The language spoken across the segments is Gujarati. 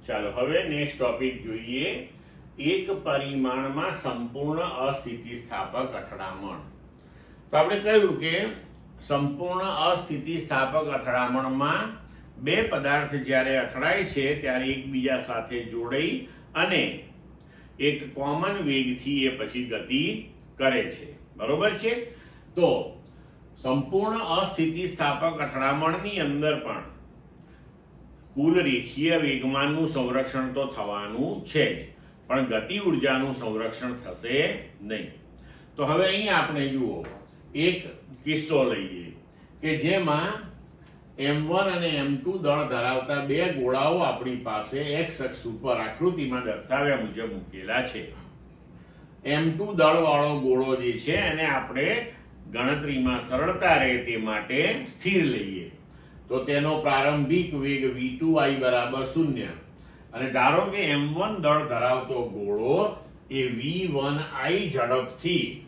ચાલો હવે નેક્સ્ટ ટોપિક જોઈએ, એક પરિમાણમાં સંપૂર્ણ અસ્થિતિસ્થાપક અથડામણ. તો આપણે કહ્યું કે સંપૂર્ણ અસ્થિતિસ્થાપક અથડામણમાં બે પદાર્થ જ્યારે અથડાય છે ત્યારે એકબીજા સાથે જોડાઈ અને એક કોમન વેગથી એ પછી ગતિ કરે છે. બરોબર છે? તો સંપૂર્ણ અસ્થિતિસ્થાપક અથડામણની અંદર પણ કુલ રેખીય વેગમાનનું સંરક્ષણ તો થવાનું છે જ, પણ ગતિ ઉર્જાનું સંરક્ષણ થશે નહીં. તો હવે અહીં આપણે જુઓ એક કિસ્સો લઈએ કે જેમાં m1 અને m2 દળ ધરાવતા બે ગોળાઓ આપણી પાસે x અક્ષ ઉપર આકૃતિમાં દર્શાવ્યા મુજબ મૂકેલા છે. m2 દળ વાળો ગોળો જે છે એને આપણે ગણતરીમાં સરળતા રહે તે માટે સ્થિર લઈએ. તો તેનો પ્રારંભિક વેગ v2i બરાબર 0 અને ધારો કે m1 દળ ધરાવતો ગોળો એ v1i ઝડપથી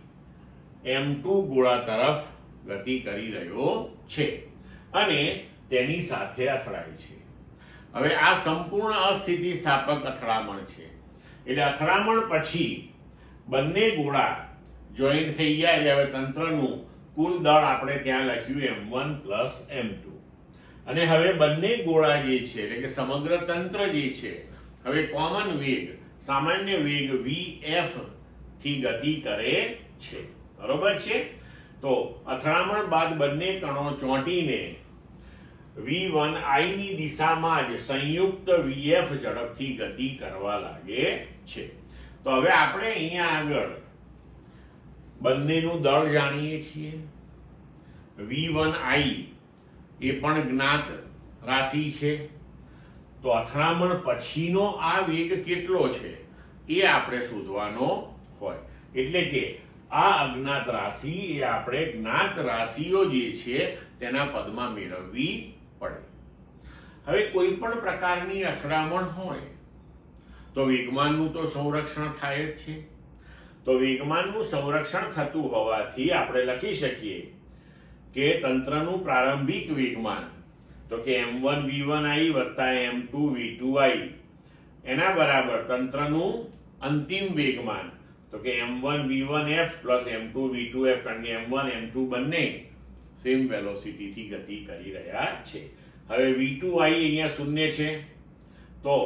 m2 ગોળા તરફ ગતિ કરી રહ્યો છે અને તેની સાથે અથડાય છે. હવે આ સંપૂર્ણ અસ્થિતિસ્થાપક અથડામણ છે, એટલે અથડામણ પછી બંને ગોળા જોઈન્ટ થઈ ગયા એટલે હવે તંત્રનું કુલ દળ આપણે ત્યાં લખ્યું m1 પ્લસ m2 અને હવે બંને ગોળા જે છે એટલે કે સમગ્ર તંત્ર જે છે હવે કોમન વેગ સામાન્ય વેગ vf થી ગતિ કરે છે. બરોબર છે? તો અથડામણ બાદ બંને કણો ચોંટીને v1i ની દિશામાં જ સંયુક્ત vf ઝડપથી ગતિ કરવા લાગે છે. તો હવે આપણે અહીંયા આગળ બંનેનું દળ જાણીએ છીએ. v1i એ પણ જ્ઞાત રાશિ છે. તો અથડામણ પછીનો આ વેગ કેટલો છે એ આપણે શોધવાનો હોય, એટલે કે આ અજ્ઞાત રાશિ એ આપણે જ્ઞાત રાશિઓ જે છે તેના પદમાં મેળવવી પડે. હવે કોઈ પણ પ્રકારની અથડામણ હોય તો વેગમાનનું તો સંરક્ષણ થાય જ છે. તો વેગમાનનું સંરક્ષણ થતું હોવાથી આપણે લખી શકીએ કે તંત્રનું પ્રારંભિક વેગમાન તો કે m1 v1i વત્તા m2 v2i એના બરાબર તંત્રનું અંતિમ વેગમાન તો કે m1 v1f plus m2 v2f, કારણ કે m1 m2 બંને સેમ વેલોસિટી થી ગતિ કરી રહ્યા છે. હવે v2i અહીંયા શૂન્ય છે તો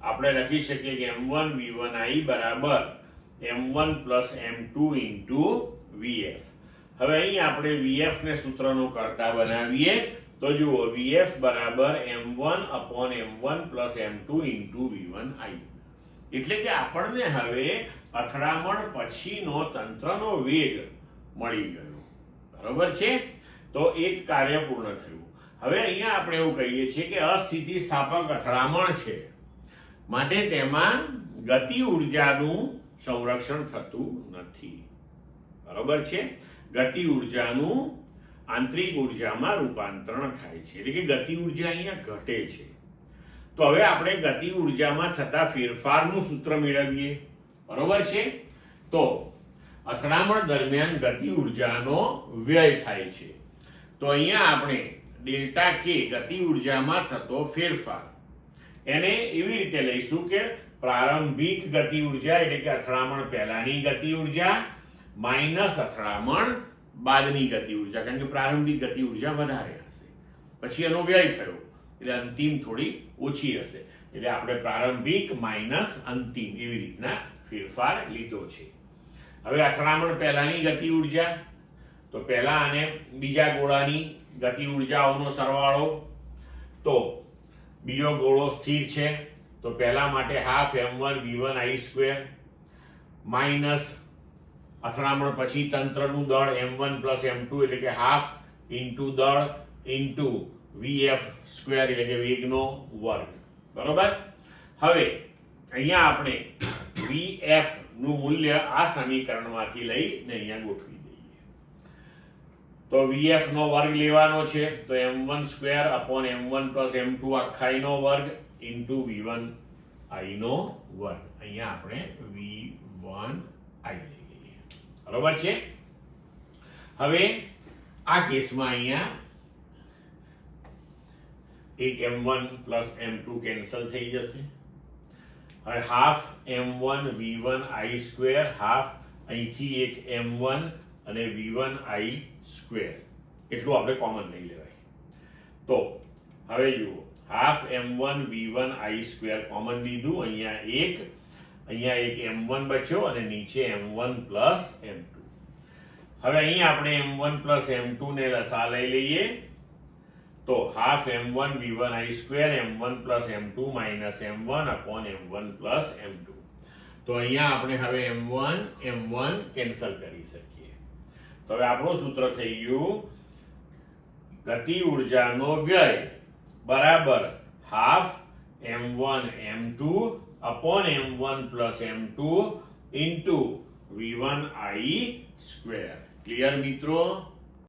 આપણે લખી શકીએ કે m1 v1i બરાબર m1 plus m2 into vf. હવે અહીં આપણે vf ને સૂત્રનો કરતા બનાવીએ તો જુઓ vf બરાબર m1 upon m1 plus m2 into v1i. એટલે કે આપણને હવે અથડામણ પછીનો તંત્રનો વેગ મળી ગયો. બરોબર છે? તો એક કાર્ય પૂર્ણ થયું. હવે અહીંયા આપણે એવું કહીએ છીએ કે અસ્થિતિસ્થાપક અથડામણ છે માટે તેમાં ગતિ ઉર્જાનું સંરક્ષણ થતું નથી. બરોબર છે? ગતિ ઉર્જાનું આંતરિક ઉર્જામાં રૂપાંતરણ થાય છે, એટલે કે ગતિ ઉર્જા અહીંયા ઘટે છે. તો હવે આપણે ગતિ ઉર્જામાં થતા ફેરફારનું સૂત્ર મેળવીએ. બરોબર છે? તો અથડામણ દરમિયાન ગતિ ઉર્જાનો વ્યય થાય છે. તો અહીંયા આપણે ડેલ્ટા કે ગતિ ઉર્જામાં થતો ફેરફાર એને એવી રીતે લઈશું કે પ્રારંભિક ગતિ ઉર્જા એટલે કે અથડામણ પહેલાની ગતિ ઉર્જા માઇનસ અથડામણ બાદની ગતિ ઉર્જા, કારણ કે પ્રારંભિક ગતિ ઉર્જા વધારે હશે પછી એનો વ્યય થયો એટલે અંતિમ થોડી ઓછી હશે, એટલે આપણે પ્રારંભિક માઇનસ અંતિમ એવી રીતના ફેરફાર લીધો છે. હવે અથડામણ પહેલાની ગતિ ઉર્જા તો પહેલા અને બીજા ગોળાની ગતિ ઉર્જાઓનો સરવાળો. તો બીજો ગોળો સ્થિર છે તો પહેલા માટે half m1 v1i square minus અથડામણ પછી તંત્રનું દળ m1 પ્લસ m2 એટલે કે હાફ ઇન્ટુ દળ ઇન્ટુ vf સ્ક્વેર એટલે કે વેગનો વર્ગ. બરોબર? હવે અહીંયા આપણે vf નું મૂલ્ય આ સમીકરણમાંથી લઈને અહીંયા ગોઠવી દઈએ. તો vf નો વર્ગ લેવાનો છે તો m1 square upon m1 plus m2 આખાઈ નો વર્ગ ઇન્ટુ v1i નો વર્ગ. અહીંયા આપણે v1i લઈએ. બરોબર છે? હવે આ કેસમાં અહીંયા એક m1 પ્લસ m2 કેન્સલ થઈ જશે હવે half m1 v1 i square, half અહીંથી એક m1 અને v1 i સ્ક્વેર, એટલું આપણે કોમન લઈ લેવાય. તો હવે જુઓ, half m1 v1 i square common લીધું, અહીંયા એક m1 બચ્યો અને નીચે m1 પ્લસ m2. હવે અહીં આપણે m1 પ્લસ m2 ને લસા લઈ લઈએ, તો half m1 v1 i square m1 plus m2 minus m1 upon m1 plus m2. તો અહીંયા આપણે હવે m1 કેન્સલ કરી શકીએ. તો હવે આપણું સૂત્ર થઈ ગયું ગતિ ઉર્જાનો વ્યય બરાબર half m1 m2 upon m1 plus m2 into v1 i square. Clear મિત્રો?